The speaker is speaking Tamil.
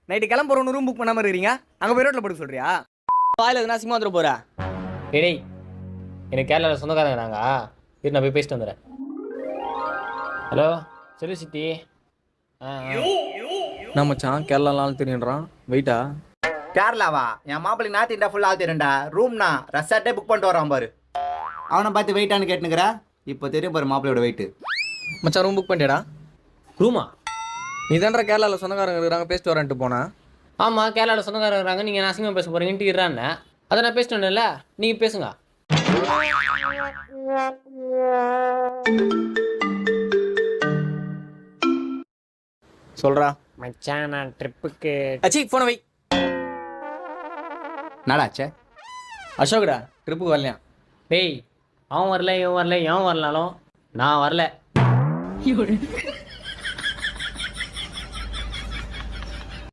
நைட்டு கிளம்ப போகிறோன்னு ரூம் புக் பண்ணாமல் இருக்கிறீங்க, அங்கே போய் ரோட்டில் படுக்க சொல்கிறியா? வாயில் எதுனா சிங்கமாக வந்துட போகிறா. டேய் எனக்கு கேரளாவில் சொந்தக்காரங்க நான் போய் பேசிட்டு வந்துடுறேன். ஹலோ சொல்லு சித்தி. நான் மச்சான் கேரளாலாம் தெரியுன்றான். வெயிட்டா கேரளாவா? என் மாப்பிள்ளை நார்த் இந்தியா ஃபுல்லாக தெரியும்டா. ரூம்னா ரெசார்ட்டே புக் பண்ணிட்டு வரான் பாரு. அவனை பார்த்து வெயிட்டானு கேட்டுனுக்குறா. இப்போ தெரியும் பாரு மாப்பிள்ளையோட வெயிட்டு. மச்சான் ரூம் புக் பண்ணிட்டேடா. ரூமா? நீ தான்டா கேரளாவில் சொந்தக்காரங்க இருக்கிறாங்க பேசிட்டு வரேன்ட்டு போனேன். ஆமாம் கேரளாவில் சொந்தக்காரங்க இருக்கிறாங்க, நீங்கள் அசிங்கமாக பேச போகிறீங்கன்ட்டு இருறான்னு அதை நான் பேசிட்டு வந்தேன்ல, நீங்கள் பேசுங்க. சொல்கிறா மச்சான் நான் ட்ரிப்புக்கு. அச்சி ஃபோனை வை. நடாச்சே அசோக்டா ட்ரிப்புக்கு வரலையா? டேய் அவன் வரல இவன் வரல எவன் வரலாலும் நான் வரல.